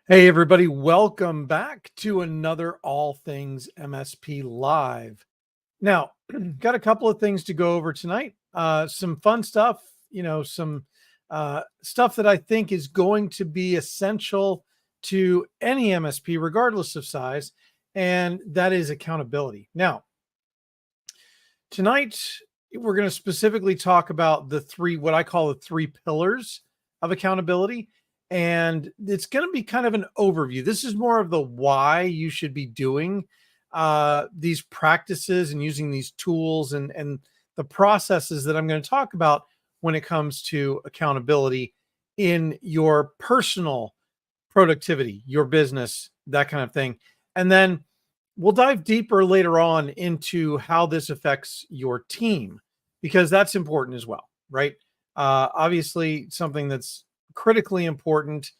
Hey, everybody, welcome back to another All Things MSP Live. Now, got a couple of things to go over tonight. Some fun stuff, some stuff that I think is going to be essential to any MSP, regardless of size, and that is accountability. Now, tonight, we're going to specifically talk about what I call the three pillars of accountability. And it's going to be kind of an overview. This is more of the why you should be doing these practices and using these tools and the processes that I'm going to talk about when it comes to accountability in your personal productivity, your business, that kind of thing. And then we'll dive deeper later on into how this affects your team, because that's important as well, right? Obviously, something that's critically important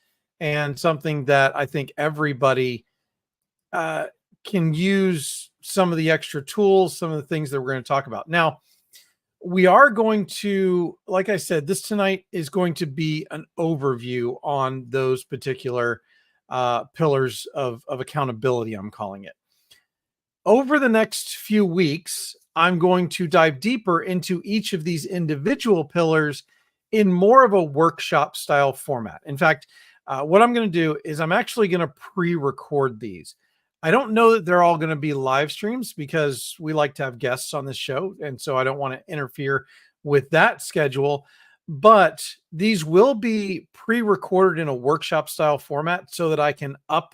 and something that I think everybody uh, can use some of the extra tools, some of the things that we're going to talk about. Now, we are going to, like I said, this tonight is going to be an overview on those particular pillars of accountability, I'm calling it. Over the next few weeks, I'm going to dive deeper into each of these individual pillars in more of a workshop style format. In fact, what I'm going to do is I'm actually going to pre-record these. I don't know that they're all going to be live streams because we like to have guests on this show. And so I don't want to interfere with that schedule. But these will be pre-recorded in a workshop style format so that I can up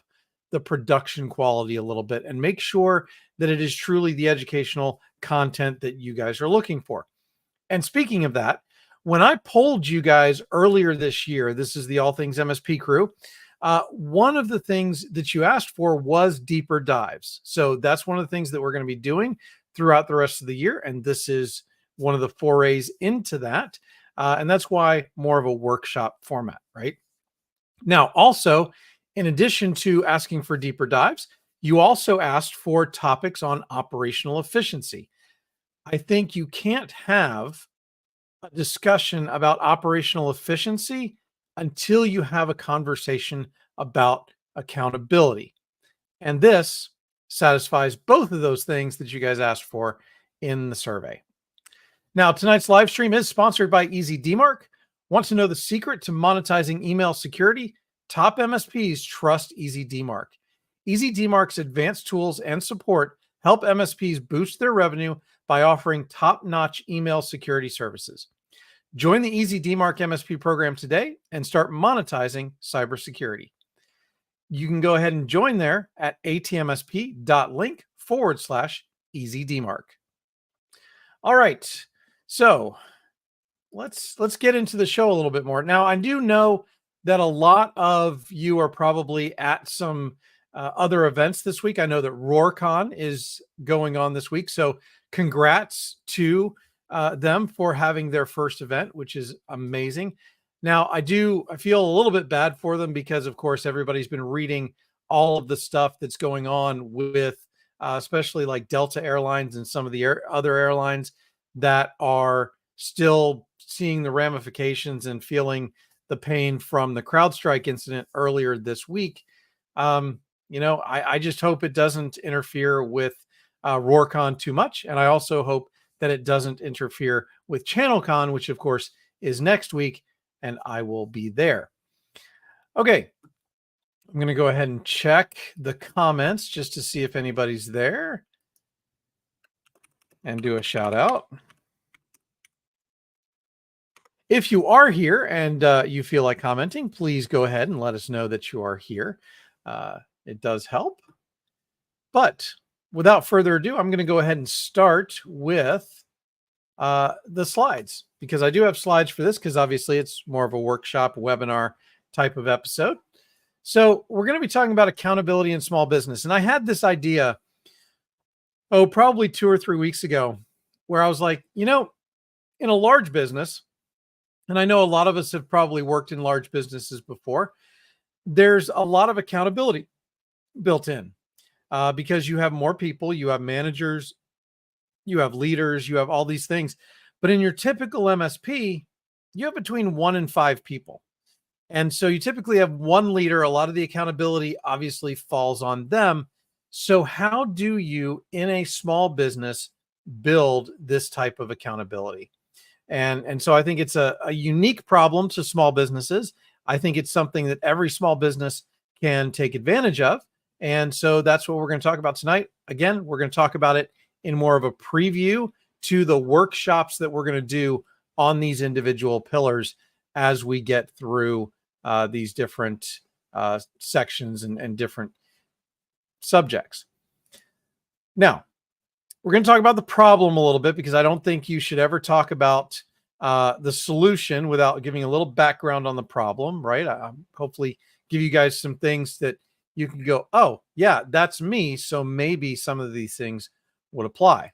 the production quality a little bit and make sure that it is truly the educational content that you guys are looking for. And speaking of that, when I polled you guys earlier this year, this is the All Things MSP crew, one of the things that you asked for was deeper dives. So that's one of the things that we're going to be doing throughout the rest of the year. And this is one of the forays into that. And that's why more of a workshop format, right? Now, also, in addition to asking for deeper dives, you also asked for topics on operational efficiency. I think you can't have a discussion about operational efficiency until you have a conversation about accountability. And this satisfies both of those things that you guys asked for in the survey. Now, tonight's live stream is sponsored by EasyDmark. Want to know the secret to monetizing email security? Top MSPs trust EasyDmark. EasyDmark's advanced tools and support help MSPs boost their revenue by offering top-notch email security services. Join the EasyDmark MSP program today and start monetizing cybersecurity. You can go ahead and join there at atmsp.link/EasyDmark. All right, so let's get into the show a little bit more. Now, I do know that a lot of you are probably at some other events this week. I know that RoarCon is going on this week, so congrats to them for having their first event, which is amazing. Now, I feel a little bit bad for them because, of course, everybody's been reading all of the stuff that's going on with, especially like Delta Airlines and some of the other airlines that are still seeing the ramifications and feeling the pain from the CrowdStrike incident earlier this week. I just hope it doesn't interfere with RoarCon too much. And I also hope that it doesn't interfere with ChannelCon, which of course is next week, and I will be there. Okay, I'm going to go ahead and check the comments just to see if anybody's there and do a shout out. If you are here and you feel like commenting, please go ahead and let us know that you are here. It does help. But without further ado, I'm going to go ahead and start with the slides, because I do have slides for this, because obviously it's more of a workshop webinar type of episode. So we're going to be talking about accountability in small business. And I had this idea, probably 2 or 3 weeks ago, where I was like, in a large business, and I know a lot of us have probably worked in large businesses before, there's a lot of accountability built in because you have more people, you have managers, you have leaders, you have all these things. But in your typical MSP, you have between 1 and 5 people. And so you typically have one leader. A lot of the accountability obviously falls on them. So, how do you in a small business build this type of accountability? And so I think it's a unique problem to small businesses. I think it's something that every small business can take advantage of. And so that's what we're going to talk about tonight. Again, we're going to talk about it in more of a preview to the workshops that we're going to do on these individual pillars as we get through these different sections and different subjects. Now, we're going to talk about the problem a little bit because I don't think you should ever talk about the solution without giving a little background on the problem, right? Hopefully give you guys some things that you can go, oh, yeah, that's me. So maybe some of these things would apply.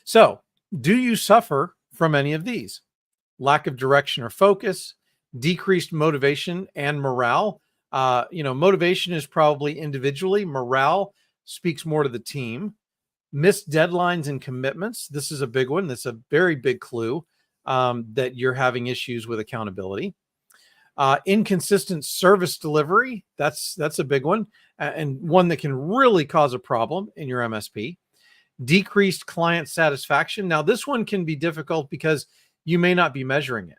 So, do you suffer from any of these? Lack of direction or focus, decreased motivation and morale. Motivation is probably individually, morale speaks more to the team. Missed deadlines and commitments. This is a big one. That's a very big clue that you're having issues with accountability. Inconsistent service delivery. That's a big one, and one that can really cause a problem in your MSP. Decreased client satisfaction. Now, this one can be difficult because you may not be measuring it.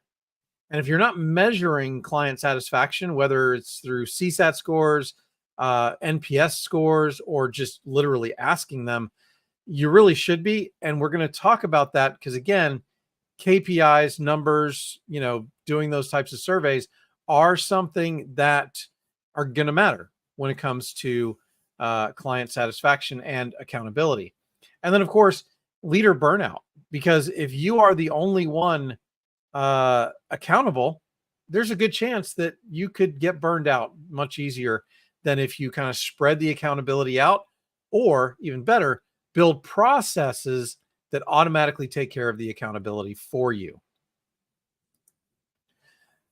And if you're not measuring client satisfaction, whether it's through CSAT scores, NPS scores, or just literally asking them, you really should be. And we're going to talk about that because, again, KPIs, numbers, doing those types of surveys are something that are going to matter when it comes to client satisfaction and accountability. And then, of course, leader burnout, because if you are the only one accountable, there's a good chance that you could get burned out much easier than if you kind of spread the accountability out, or even better, build processes that automatically take care of the accountability for you.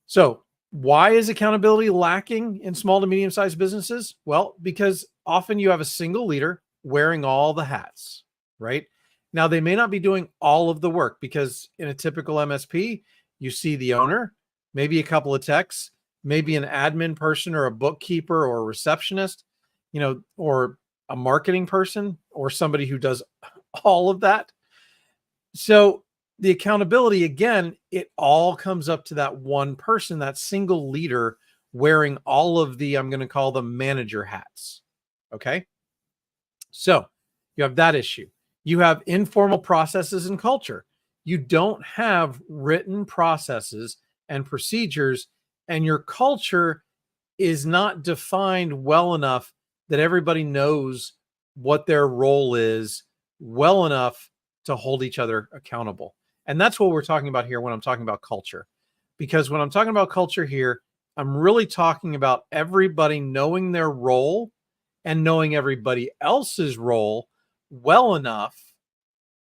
So, why is accountability lacking in small to medium-sized businesses? Well, because often you have a single leader wearing all the hats, right? Now, they may not be doing all of the work because in a typical MSP, you see the owner, maybe a couple of techs, maybe an admin person or a bookkeeper or a receptionist, or a marketing person or somebody who does all of that. So the accountability, again, it all comes up to that one person, that single leader wearing all of the, I'm going to call them manager hats. Okay. So you have that issue. You have informal processes and culture. You don't have written processes and procedures, and your culture is not defined well enough that everybody knows what their role is well enough to hold each other accountable. And that's what we're talking about here when I'm talking about culture. Because when I'm talking about culture here, I'm really talking about everybody knowing their role and knowing everybody else's role well enough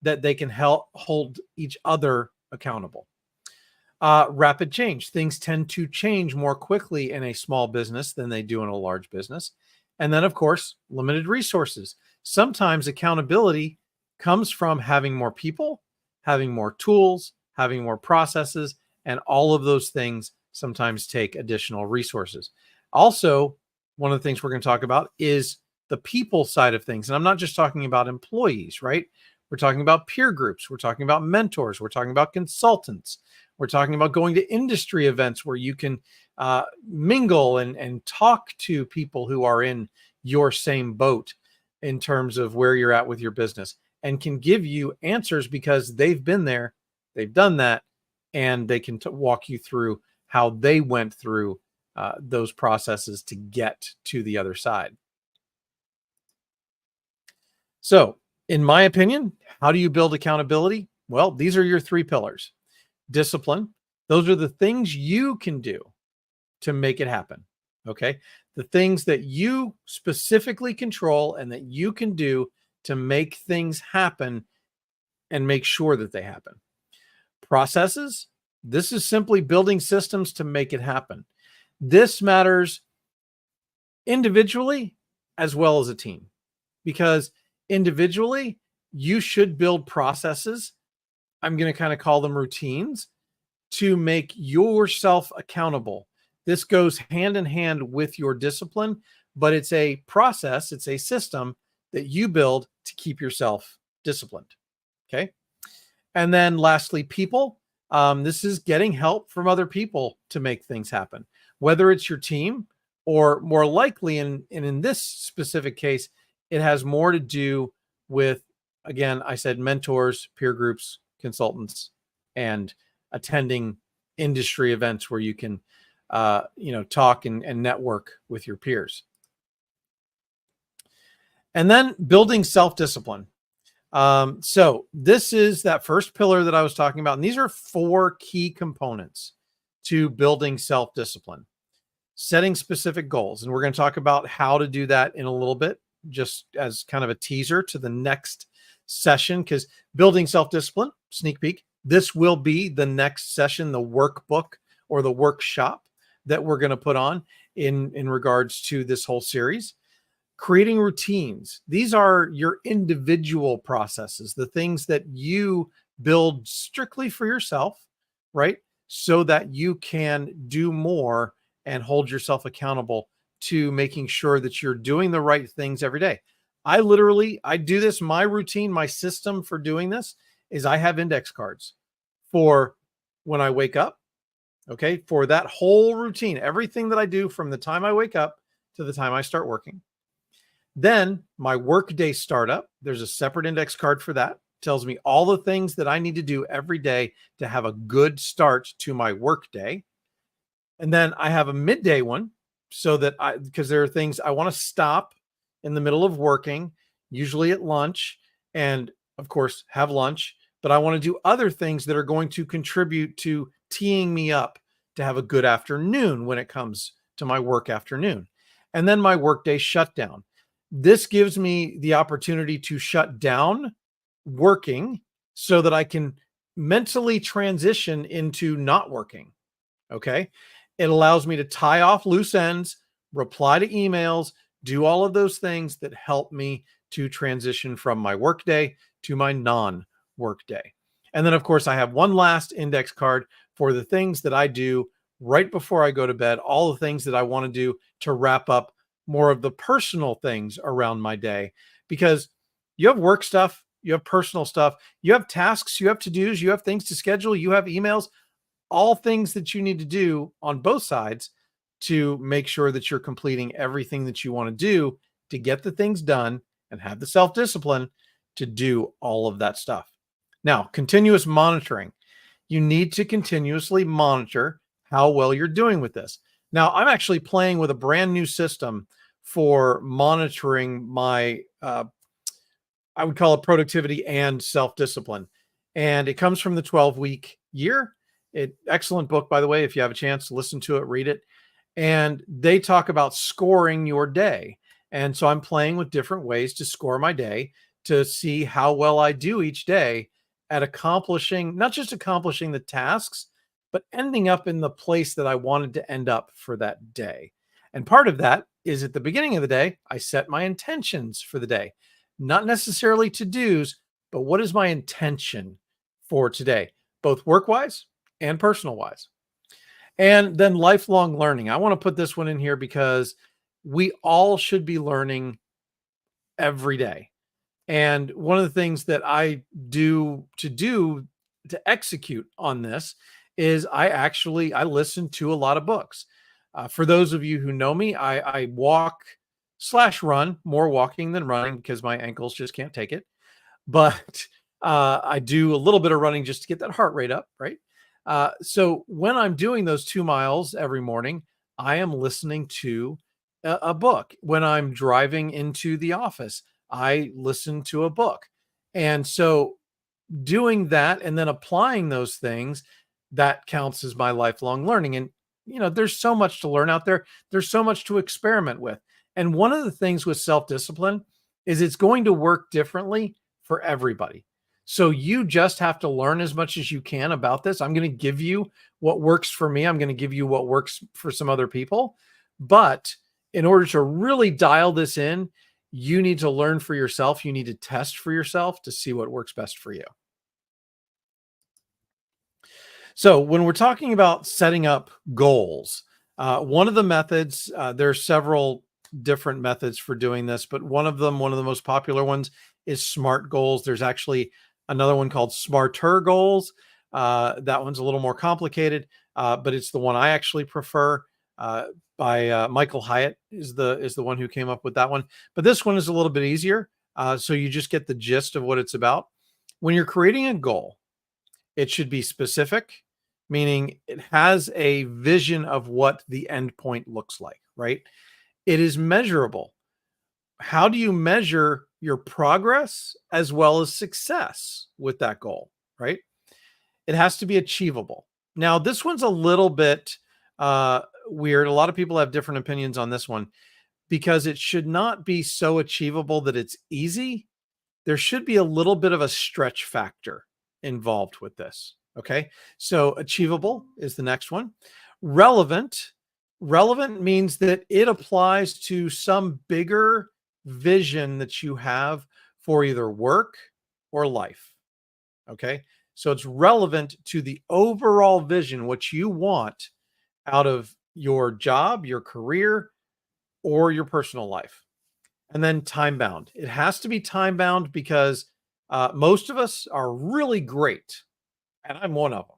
that they can help hold each other accountable. Rapid change. Things tend to change more quickly in a small business than they do in a large business. And then, of course, limited resources. Sometimes accountability comes from having more people, having more tools, having more processes, and all of those things sometimes take additional resources. Also, one of the things we're going to talk about is the people side of things. And I'm not just talking about employees, right? We're talking about peer groups. We're talking about mentors. We're talking about consultants. We're talking about going to industry events where you can mingle and talk to people who are in your same boat in terms of where you're at with your business, and can give you answers because they've been there, they've done that, and they can walk you through how they went through those processes to get to the other side. So, in my opinion, how do you build accountability? Well, these are your three pillars. Discipline. Those are the things you can do to make it happen. Okay. The things that you specifically control and that you can do to make things happen and make sure that they happen. Processes. This is simply building systems to make it happen. This matters individually as well as a team, because individually you should build processes. I'm going to kind of call them routines to make yourself accountable. This goes hand in hand with your discipline, but it's a process, it's a system that you build to keep yourself disciplined. Okay. And then lastly, people. This is getting help from other people to make things happen, whether it's your team or more likely, in this specific case, it has more to do with, again, I said mentors, peer groups, consultants, and attending industry events where you can, talk and network with your peers. And then building self-discipline. So this is that first pillar that I was talking about. And these are 4 key components to building self-discipline. Setting specific goals. And we're going to talk about how to do that in a little bit, just as kind of a teaser to the next session, because building self-discipline, sneak peek, this will be the next session, the workbook or the workshop that we're going to put on in regards to this whole series. Creating routines. These are your individual processes, the things that you build strictly for yourself, right? So that you can do more and hold yourself accountable to making sure that you're doing the right things every day. I do this. My routine, my system for doing this is I have index cards for when I wake up. Okay. For that whole routine, everything that I do from the time I wake up to the time I start working. Then my workday startup, there's a separate index card for that. Tells me all the things that I need to do every day to have a good start to my workday. And then I have a midday one so that because there are things I want to stop in the middle of working, usually at lunch, and of course have lunch, but I want to do other things that are going to contribute to teeing me up to have a good afternoon when it comes to my work afternoon. And then my workday shutdown. This gives me the opportunity to shut down working so that I can mentally transition into not working. Okay. It allows me to tie off loose ends, reply to emails, do all of those things that help me to transition from my workday to my non-work day. And then, of course, I have one last index card for the things that I do right before I go to bed, all the things that I want to do to wrap up more of the personal things around my day, because you have work stuff, you have personal stuff, you have tasks, you have to-dos, you have things to schedule, you have emails, all things that you need to do on both sides to make sure that you're completing everything that you want to do to get the things done and have the self-discipline to do all of that stuff. Now, continuous monitoring. You need to continuously monitor how well you're doing with this. Now, I'm actually playing with a brand new system for monitoring my, I would call it productivity and self-discipline. And it comes from the 12-week year. Excellent book, by the way. If you have a chance, listen to it, read it. And they talk about scoring your day. And so I'm playing with different ways to score my day to see how well I do each day at accomplishing, not just accomplishing the tasks, but ending up in the place that I wanted to end up for that day. And part of that is at the beginning of the day, I set my intentions for the day, not necessarily to-dos, but what is my intention for today, both work-wise and personal-wise. And then lifelong learning. I want to put this one in here because we all should be learning every day. And one of the things that I do to execute on this is I listen to a lot of books. For those of you who know me, I walk/run, more walking than running because my ankles just can't take it. But I do a little bit of running just to get that heart rate up, right? So when I'm doing those 2 miles every morning, I am listening to a book. When I'm driving into the office, I listen to a book. And so doing that and then applying those things, that counts as my lifelong learning. And, there's so much to learn out there. There's so much to experiment with. And one of the things with self-discipline is it's going to work differently for everybody. So you just have to learn as much as you can about this. I'm going to give you what works for me. I'm going to give you what works for some other people. But in order to really dial this in, you need to learn for yourself. You need to test for yourself to see what works best for you. So when we're talking about setting up goals, one of the methods, there are several different methods for doing this, but one of them, one of the most popular ones is SMART goals. There's actually another one called SMARTer goals. That one's a little more complicated, but it's the one I actually prefer. By Michael Hyatt is the one who came up with that one. But this one is a little bit easier. So you just get the gist of what it's about. When you're creating a goal, it should be specific, meaning it has a vision of what the end point looks like, right? It is measurable. How do you measure your progress as well as success with that goal, right? It has to be achievable. Now, this one's a little bit weird. A lot of people have different opinions on this one because it should not be so achievable that it's easy. There should be a little bit of a stretch factor involved with this. Okay. So achievable is the next one. Relevant. Relevant means that it applies to some bigger vision that you have for either work or life. Okay. So it's relevant to the overall vision, what you want out of your job, your career, or your personal life. And then time bound. It has to be time bound because most of us are really great, and I'm one of them,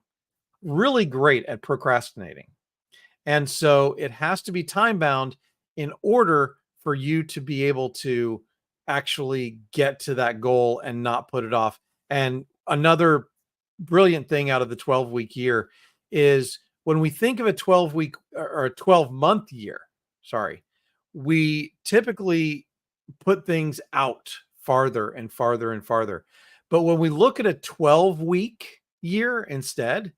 really great at procrastinating. And so it has to be time bound in order for you to be able to actually get to that goal and not put it off. And another brilliant thing out of the 12-week year is when we think of a 12-week or a 12-month year, sorry, we typically put things out farther and farther and farther. But when we look at a 12-week year instead,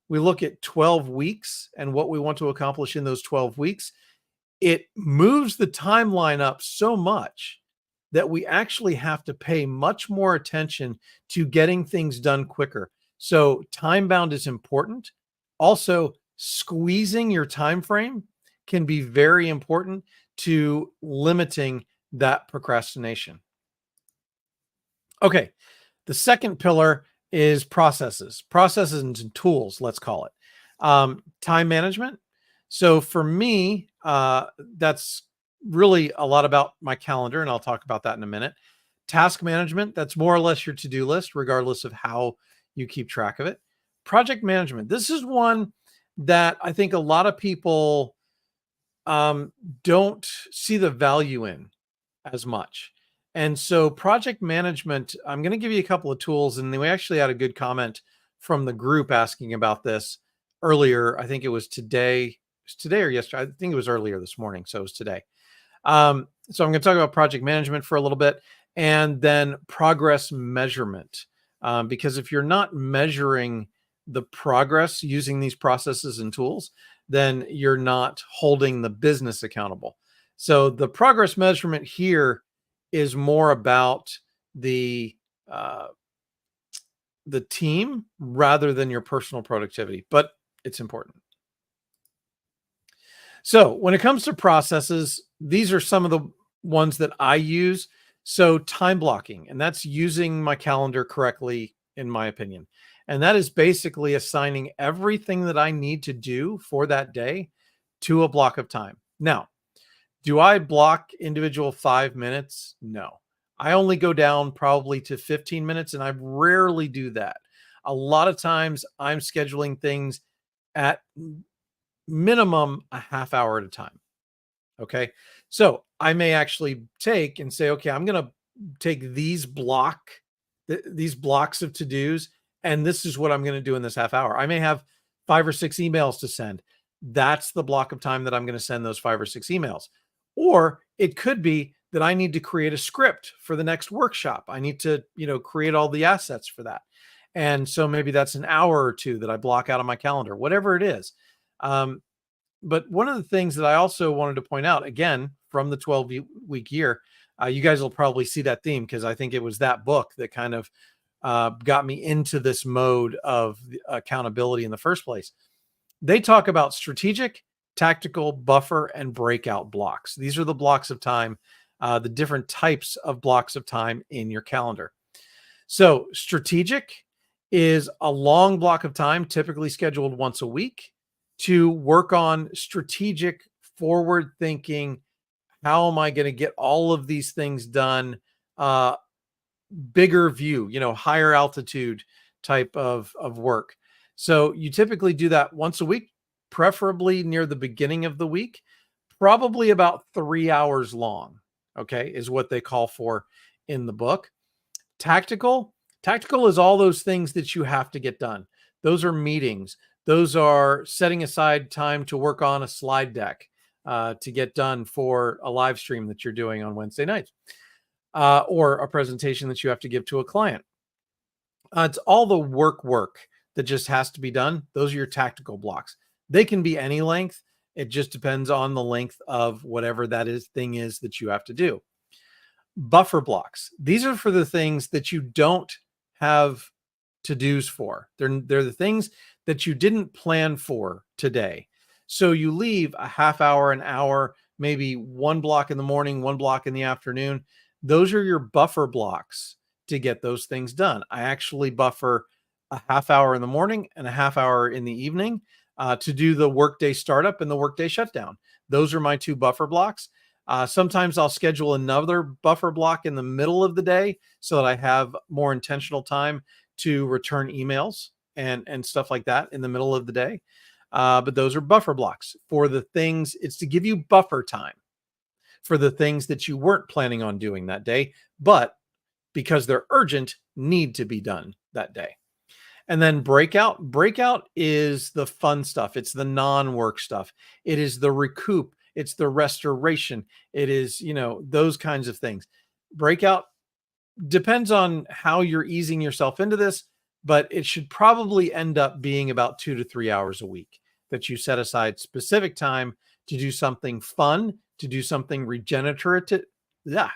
we look at 12 weeks and what we want to accomplish in those 12 weeks. It moves the timeline up so much that we actually have to pay much more attention to getting things done quicker. So time bound is important. Also, squeezing your time frame can be very important to limiting that procrastination. Okay, the second pillar is processes and tools, let's call it. Time management. So for me, that's really a lot about my calendar, and I'll talk about that in a minute. Task management, that's more or less your to-do list, regardless of how you keep track of it. Project management. This is one that I think a lot of people don't see the value in as much. And so project management, I'm going to give you a couple of tools. And we actually had a good comment from the group asking about this earlier. I think it was today. Today or yesterday. I think it was earlier this morning. So it was today. So I'm going to talk about project management for a little bit and then progress measurement. Because if you're not measuring the progress using these processes and tools, then you're not holding the business accountable. So the progress measurement here is more about the team rather than your personal productivity, but it's important. So when it comes to processes, these are some of the ones that I use. So time blocking, and that's using my calendar correctly, in my opinion. And that is basically assigning everything that I need to do for that day to a block of time. Now, do I block individual 5 minutes? No. I only go down probably to 15 minutes, and I rarely do that. A lot of times I'm scheduling things at minimum a half hour at a time. Okay. So I may actually take and say, okay, I'm going to take these blocks of to-dos, and this is what I'm going to do in this half hour. I may have 5 or 6 emails to send. That's the block of time that I'm going to send those 5 or 6 emails. Or it could be that I need to create a script for the next workshop. I need to, create all the assets for that. And so maybe that's an hour or two that I block out on my calendar, whatever it is. But one of the things that I also wanted to point out, again, from the 12-week year, you guys will probably see that theme because I think it was that book that kind of got me into this mode of accountability in the first place. They talk about strategic, tactical, buffer, and breakout blocks. These are the blocks of time, the different types of blocks of time in your calendar. So strategic is a long block of time, typically scheduled once a week, to work on strategic, forward thinking. How am I going to get all of these things done? Uh, Bigger view, higher altitude type of work. So you typically do that once a week, preferably near the beginning of the week, probably about 3 hours long. Okay, is what they call for in the book. Tactical, tactical is all those things that you have to get done. Those are meetings. Those are setting aside time to work on a slide deck to get done for a live stream that you're doing on Wednesday nights, or a presentation that you have to give to a client. It's all the work that just has to be done. Those are your tactical blocks. They can be any length. It just depends on the length of whatever thing is that you have to do. Buffer blocks. These are for the things that you don't have to-dos for. They're the things that you didn't plan for today. So you leave a half hour, an hour, maybe one block in the morning, one block in the afternoon. Those are your buffer blocks to get those things done. I actually buffer a half hour in the morning and a half hour in the evening to do the workday startup and the workday shutdown. Those are my two buffer blocks. Sometimes I'll schedule another buffer block in the middle of the day so that I have more intentional time to return emails and stuff like that in the middle of the day. But those are buffer blocks for the things. It's to give you buffer time for the things that you weren't planning on doing that day, but because they're urgent, need to be done that day. And then breakout. Breakout is the fun stuff. It's the non-work stuff. It is the recoup. It's the restoration. It is, those kinds of things. Breakout depends on how you're easing yourself into this, but it should probably end up being about 2 to 3 hours a week that you set aside specific time to do something fun, to do something regenerative. Yeah,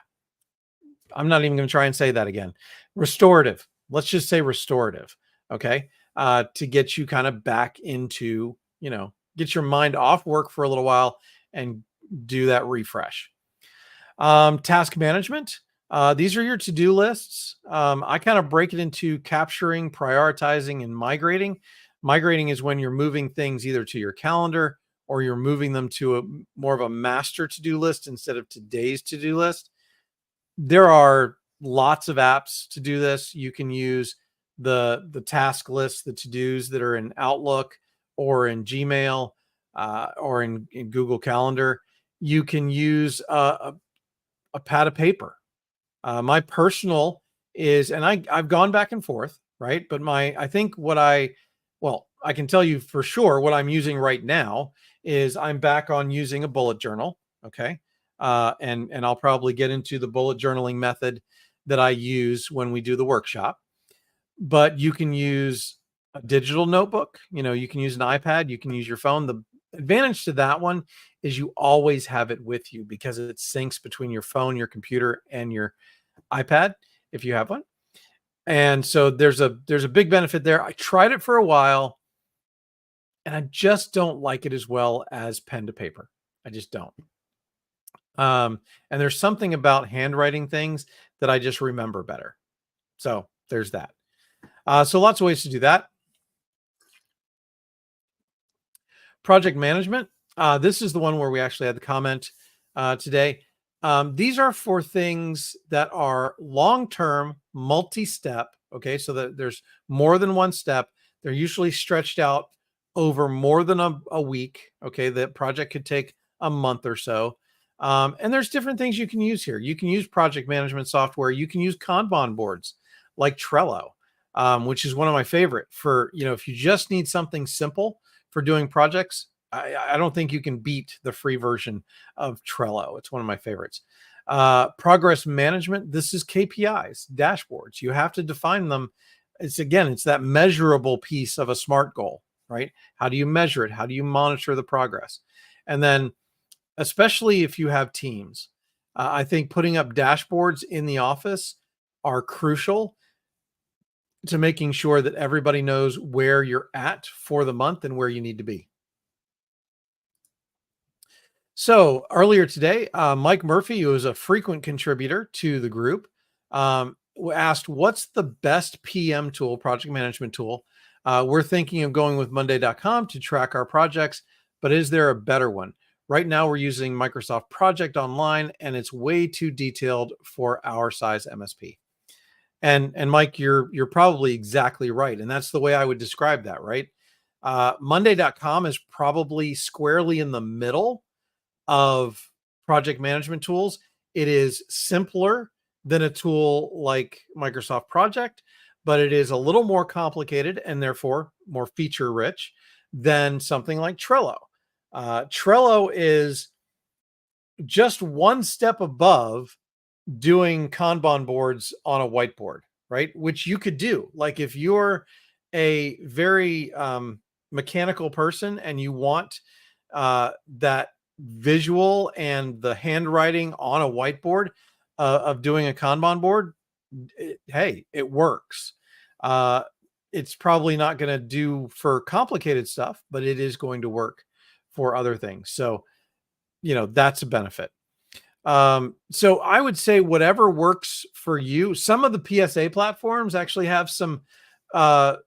I'm not even going to try and say that again. Restorative. Let's just say restorative. Okay. To get you kind of back into, get your mind off work for a little while and do that refresh. Task management. These are your to-do lists. I kind of break it into capturing, prioritizing, and migrating. Migrating is when you're moving things either to your calendar or you're moving them to a more of a master to-do list instead of today's to-do list. There are lots of apps to do this. You can use the task list, the to-dos that are in Outlook or in Gmail or in Google Calendar. You can use a pad of paper. My personal is, and I've gone back and forth, right? But I think I can tell you for sure what I'm using right now is I'm back on using a bullet journal. Okay. And I'll probably get into the bullet journaling method that I use when we do the workshop. But you can use a digital notebook. You can use an iPad. You can use your phone. The advantage to that one is you always have it with you because it syncs between your phone, your computer, and your iPad if you have one. And so there's a big benefit there. I tried it for a while and I just don't like it as well as pen to paper. I just don't. And there's something about handwriting things that I just remember better. So there's that. So lots of ways to do that. Project management. This is the one where we actually had the comment today. These are for things that are long-term, multi-step. Okay, so that there's more than one step. They're usually stretched out over more than a week. Okay, the project could take a month or so. And there's different things you can use here. You can use project management software. You can use Kanban boards like Trello, which is one of my favorite for, if you just need something simple for doing projects. I don't think you can beat the free version of Trello. It's one of my favorites. Progress management. This is KPIs, dashboards. You have to define them. It's that measurable piece of a SMART goal, right? How do you measure it? How do you monitor the progress? And then, especially if you have teams, I think putting up dashboards in the office are crucial to making sure that everybody knows where you're at for the month and where you need to be. So earlier today, Mike Murphy, who is a frequent contributor to the group, asked, what's the best PM tool, project management tool? We're thinking of going with Monday.com to track our projects, but is there a better one? Right now, we're using Microsoft Project Online, and it's way too detailed for our size MSP. And Mike, you're probably exactly right, and that's the way I would describe that, right? Monday.com is probably squarely in the middle of project management tools. It is simpler than a tool like Microsoft Project, but it is a little more complicated and therefore more feature rich than something like Trello. Trello is just one step above doing Kanban boards on a whiteboard, right? Which you could do. Like if you're a very mechanical person and you want that visual and the handwriting on a whiteboard of doing a Kanban board, hey, it works. Uh, it's probably not going to do for complicated stuff, but it is going to work for other things. So, that's a benefit. So I would say whatever works for you. Some of the PSA platforms actually have some kind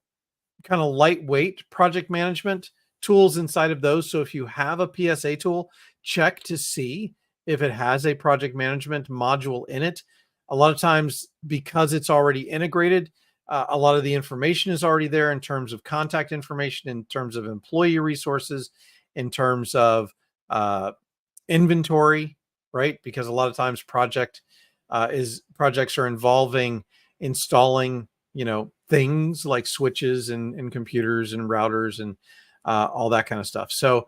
of lightweight project management tools inside of those. So if you have a PSA tool, check to see if it has a project management module in it. A lot of times, because it's already integrated, a lot of the information is already there in terms of contact information, in terms of employee resources, in terms of inventory, right? Because a lot of times projects are involving installing, things like switches and computers and routers and all that kind of stuff. So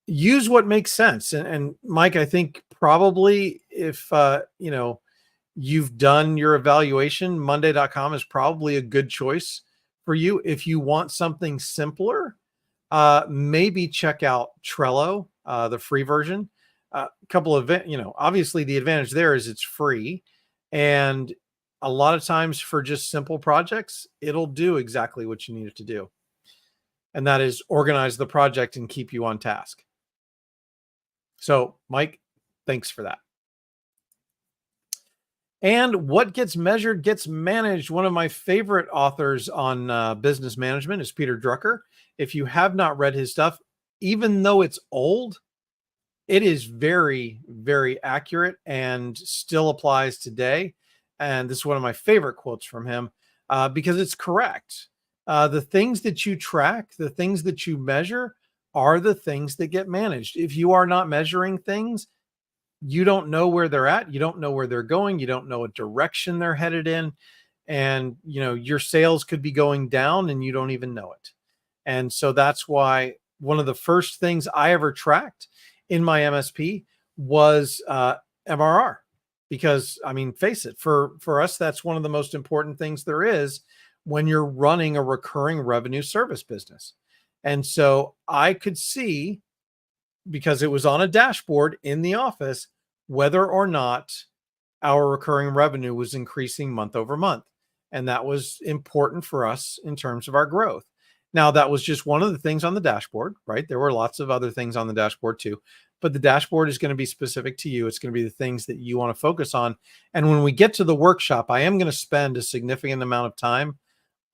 use what makes sense. And Mike, I think probably if you've done your evaluation, Monday.com is probably a good choice for you. If you want something simpler, maybe check out Trello, the free version. A couple of, obviously the advantage there is it's free. And a lot of times for just simple projects, it'll do exactly what you need it to do. And that is organize the project and keep you on task. So, Mike, thanks for that. And what gets measured gets managed. One of my favorite authors on business management is Peter Drucker. If you have not read his stuff, even though it's old, it is very, very accurate and still applies today. And this is one of my favorite quotes from him because it's correct. The things that you track, the things that you measure are the things that get managed. If you are not measuring things, you don't know where they're at. You don't know where they're going. You don't know what direction they're headed in. And, your sales could be going down and you don't even know it. And so that's why one of the first things I ever tracked in my MSP was MRR. Because, face it, for us, that's one of the most important things there is when you're running a recurring revenue service business. And so I could see, because it was on a dashboard in the office, whether or not our recurring revenue was increasing month over month. And that was important for us in terms of our growth. Now, that was just one of the things on the dashboard, right? There were lots of other things on the dashboard too, but the dashboard is going to be specific to you. It's going to be the things that you want to focus on. And when we get to the workshop, I am going to spend a significant amount of time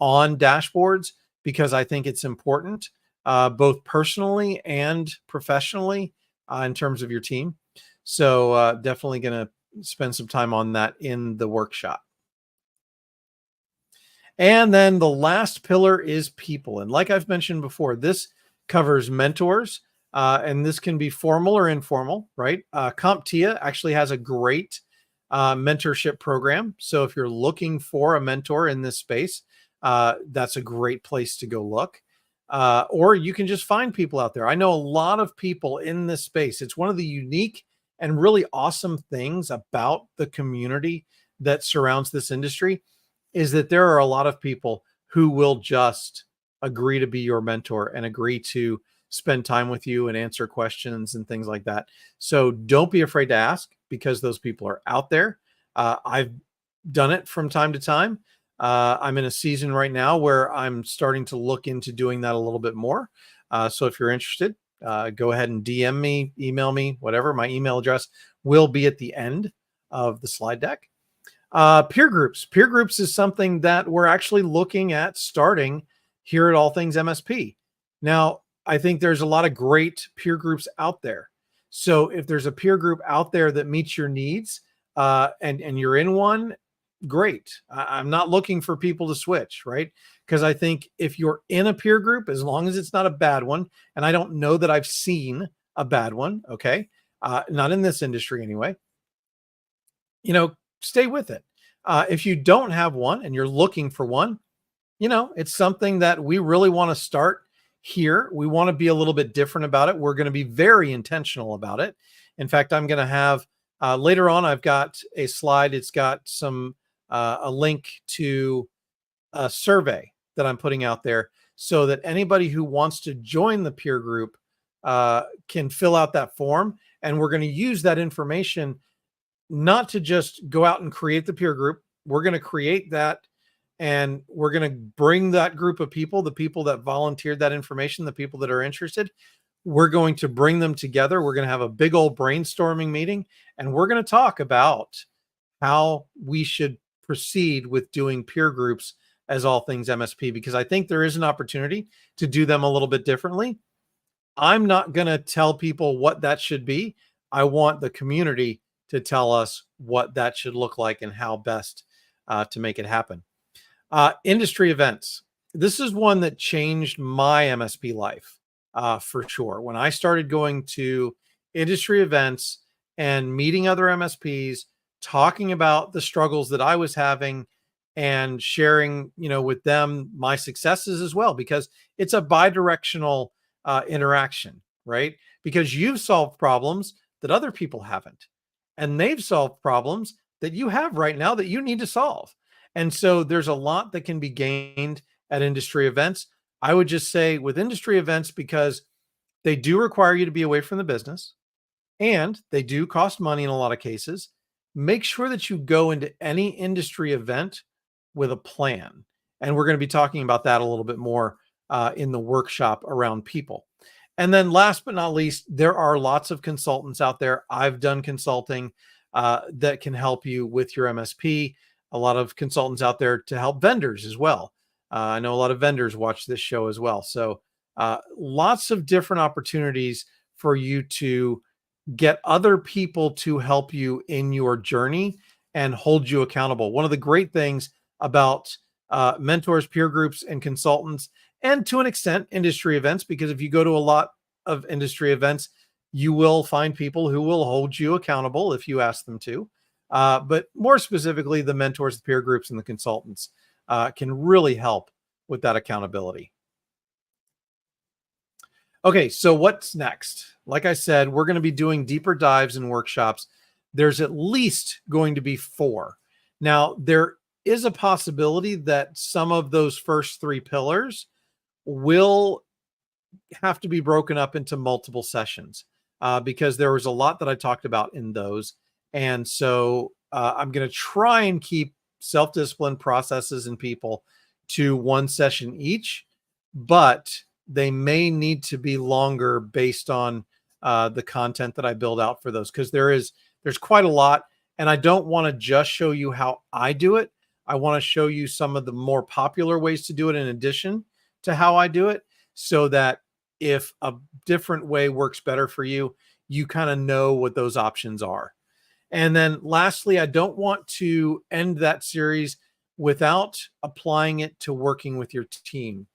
on dashboards because I think it's important, both personally and professionally in terms of your team. So definitely going to spend some time on that in the workshop. And then the last pillar is people. And like I've mentioned before, this covers mentors, and this can be formal or informal, right? CompTIA actually has a great mentorship program. So if you're looking for a mentor in this space, that's a great place to go look. Or you can just find people out there. I know a lot of people in this space. It's one of the unique and really awesome things about the community that surrounds this industry is that there are a lot of people who will just agree to be your mentor and agree to spend time with you and answer questions and things like that. So don't be afraid to ask because those people are out there. I've done it from time to time. I'm in a season right now where I'm starting to look into doing that a little bit more. So if you're interested, go ahead and DM me, email me, whatever. My email address will be at the end of the slide deck. Peer groups is something that we're actually looking at starting here at All Things MSP. Now, I think there's a lot of great peer groups out there. So if there's a peer group out there that meets your needs, and you're in one, great. I'm not looking for people to switch, right? Because I think if you're in a peer group, as long as it's not a bad one, and I don't know that I've seen a bad one, okay, not in this industry anyway, you know, stay with it. If you don't have one and you're looking for one, it's something that we really want to start here. We want to be a little bit different about it. We're going to be very intentional about it. In fact, I'm going to have later on, I've got a slide. It's got a link to a survey that I'm putting out there so that anybody who wants to join the peer group can fill out that form. And we're going to use that information not to just go out and create the peer group. We're going to create that and we're going to bring that group of people, the people that volunteered that information, the people that are interested, we're going to bring them together. We're going to have a big old brainstorming meeting and we're going to talk about how we should proceed with doing peer groups as All Things MSP, because I think there is an opportunity to do them a little bit differently. I'm not going to tell people what that should be. I want the community to tell us what that should look like and how best to make it happen. Industry events. This is one that changed my MSP life for sure. When I started going to industry events and meeting other MSPs, talking about the struggles that I was having and sharing, with them my successes as well, because it's a bi-directional interaction, right? Because you've solved problems that other people haven't, and they've solved problems that you have right now that you need to solve. And so there's a lot that can be gained at industry events. I would just say with industry events, because they do require you to be away from the business and they do cost money in a lot of cases, make sure that you go into any industry event with a plan. And we're going to be talking about that a little bit more in the workshop around people. And then last but not least, there are lots of consultants out there. I've done consulting that can help you with your MSP. A lot of consultants out there to help vendors as well. I know a lot of vendors watch this show as well. So lots of different opportunities for you to get other people to help you in your journey and hold you accountable. One of the great things about mentors, peer groups, and consultants, and to an extent, industry events, because if you go to a lot of industry events, you will find people who will hold you accountable if you ask them to. But more specifically, the mentors, the peer groups, and the consultants can really help with that accountability. Okay, so what's next? Like I said, we're going to be doing deeper dives and workshops. There's at least going to be 4. Now, there is a possibility that some of those first 3 pillars will have to be broken up into multiple sessions because there was a lot that I talked about in those. And so I'm going to try and keep self-discipline processes and people to 1 session each, but they may need to be longer based on the content that I build out for those, because there's quite a lot. And I don't want to just show you how I do it. I want to show you some of the more popular ways to do it in addition to how I do it, so that if a different way works better for you, you kind of know what those options are. And then lastly, I don't want to end that series without applying it to working with your team,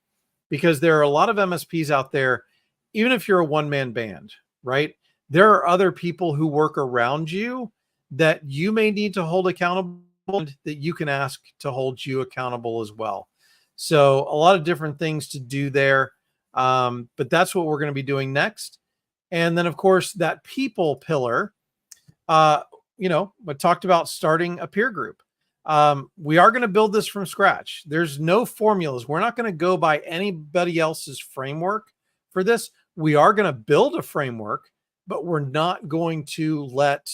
because there are a lot of MSPs out there, even if you're a one-man band, right? There are other people who work around you that you may need to hold accountable, and that you can ask to hold you accountable as well. So a lot of different things to do there. But that's what we're going to be doing next. And then, of course, that people pillar, I talked about starting a peer group. We are going to build this from scratch. There's no formulas. We're not going to go by anybody else's framework for this. We are going to build a framework, but we're not going to let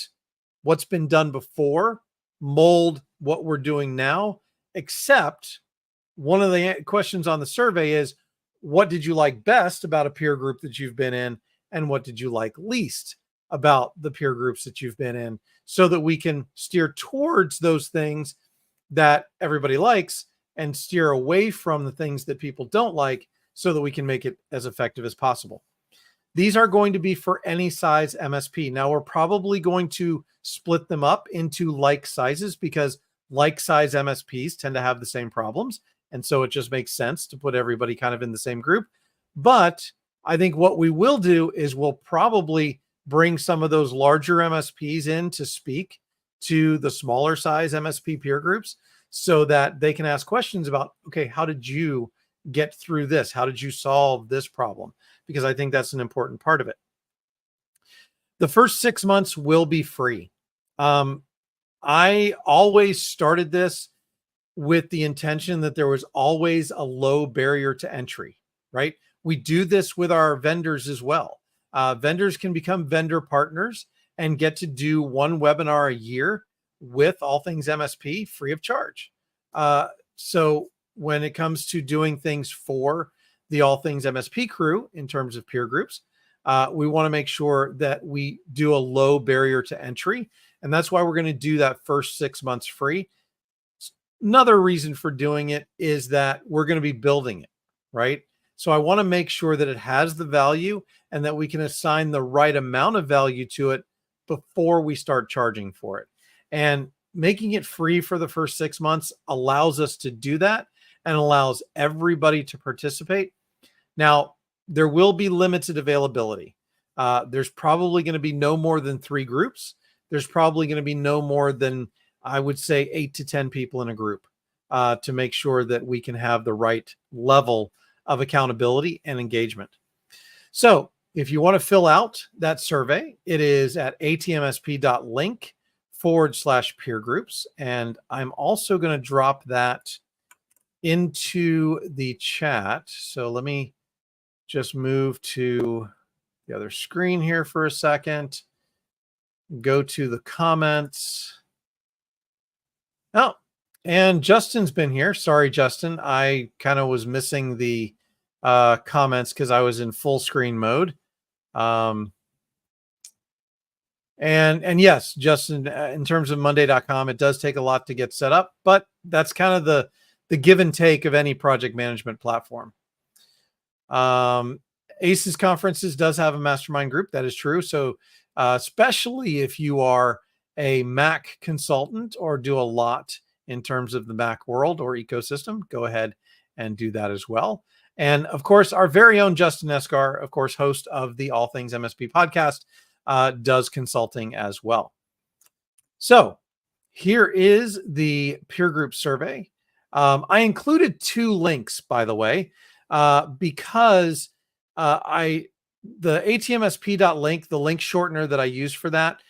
what's been done before mold what we're doing now, except one of the questions on the survey is, what did you like best about a peer group that you've been in? And what did you like least about the peer groups that you've been in so that we can steer towards those things that everybody likes and steer away from the things that people don't like so that we can make it as effective as possible. These are going to be for any size MSP. Now, we're probably going to split them up into like sizes because like size MSPs tend to have the same problems. And so it just makes sense to put everybody kind of in the same group. But I think what we will do is we'll probably bring some of those larger MSPs in to speak to the smaller size MSP peer groups so that they can ask questions about, okay, how did you get through this? How did you solve this problem? Because I think that's an important part of it. The first 6 months will be free. I always started this with the intention that there was always a low barrier to entry, right? We do this with our vendors as well. Vendors can become vendor partners and get to do one webinar a year with All Things MSP free of charge. So when it comes to doing things for the All Things MSP crew in terms of peer groups, we want to make sure that we do a low barrier to entry. And that's why we're going to do that first 6 months free. Another reason for doing it is that we're going to be building it, right? So I want to make sure that it has the value and that we can assign the right amount of value to it before we start charging for it. And making it free for the first 6 months allows us to do that and allows everybody to participate. Now, there will be limited availability. There's probably going to be no more than 3 groups. There's probably going to be no more than, I would say, 8 to 10 people in a group to make sure that we can have the right level of accountability and engagement. So if you want to fill out that survey, it is at atmsp.link/peer groups. And I'm also going to drop that into the chat. So let me just move to the other screen here for a second. Go to the comments. Oh, and Justin's been here. Sorry, Justin. I kind of was missing the comments because I was in full screen mode. And yes, Justin, in terms of Monday.com, it does take a lot to get set up, but that's kind of the give and take of any project management platform. ACES Conferences does have a mastermind group. That is true. So especially if you are a Mac consultant or do a lot in terms of the Mac world or ecosystem, go ahead and do that as well. And of course, our very own Justin Escar, of course, host of the All Things MSP podcast, does consulting as well. So here is the peer group survey. I included 2 links, by the way, because the atmsp.link, the link shortener that I use for that,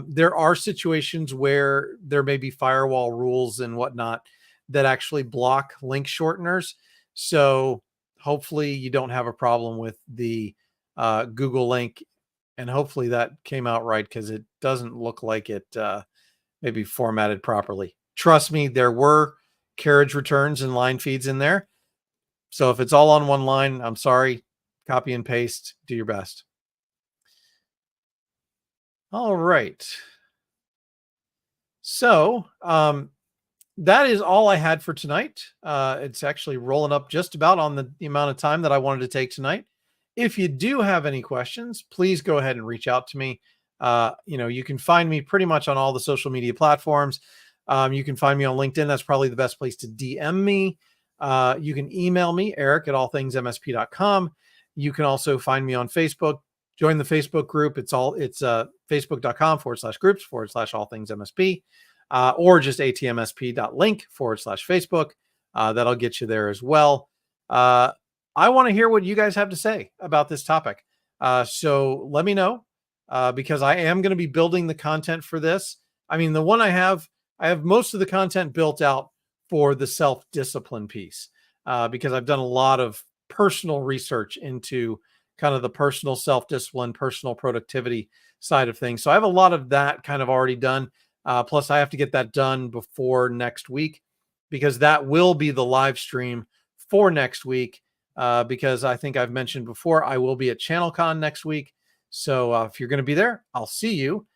there are situations where there may be firewall rules and whatnot that actually block link shorteners. So hopefully you don't have a problem with the Google link. And hopefully that came out right because it doesn't look like it maybe formatted properly. Trust me, there were carriage returns and line feeds in there. So if it's all on one line, I'm sorry. Copy and paste, do your best. All right. So that is all I had for tonight. It's actually rolling up just about on the amount of time that I wanted to take tonight. If you do have any questions, please go ahead and reach out to me. You can find me pretty much on all the social media platforms. You can find me on LinkedIn. That's probably the best place to DM me. You can email me, Eric at allthingsmsp.com. You can also find me on Facebook. Join the Facebook group. It's facebook.com/groups/allthingsmsp, or just atmsp.link/Facebook. That'll get you there as well. I want to hear what you guys have to say about this topic. So let me know, because I am going to be building the content for this. I mean, the one I have most of the content built out for the self-discipline piece, because I've done a lot of personal research into kind of the personal self-discipline, personal productivity side of things. So I have a lot of that kind of already done. Plus I have to get that done before next week, because that will be the live stream for next week. Because I think I've mentioned before, I will be at ChannelCon next week. So if you're going to be there, I'll see you.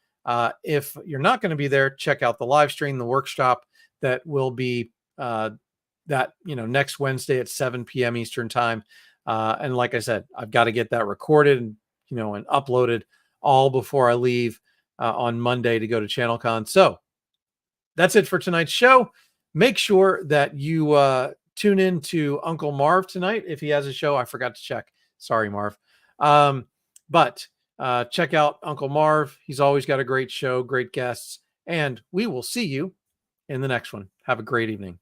If you're not going to be there, check out the live stream, the workshop that will be next Wednesday at 7 p.m. Eastern time. And like I said, I've got to get that recorded and uploaded all before I leave on Monday to go to ChannelCon. So that's it for tonight's show. Make sure that you tune in to Uncle Marv tonight if he has a show. I forgot to check. Sorry, Marv. But check out Uncle Marv. He's always got a great show, great guests, and we will see you in the next one. Have a great evening.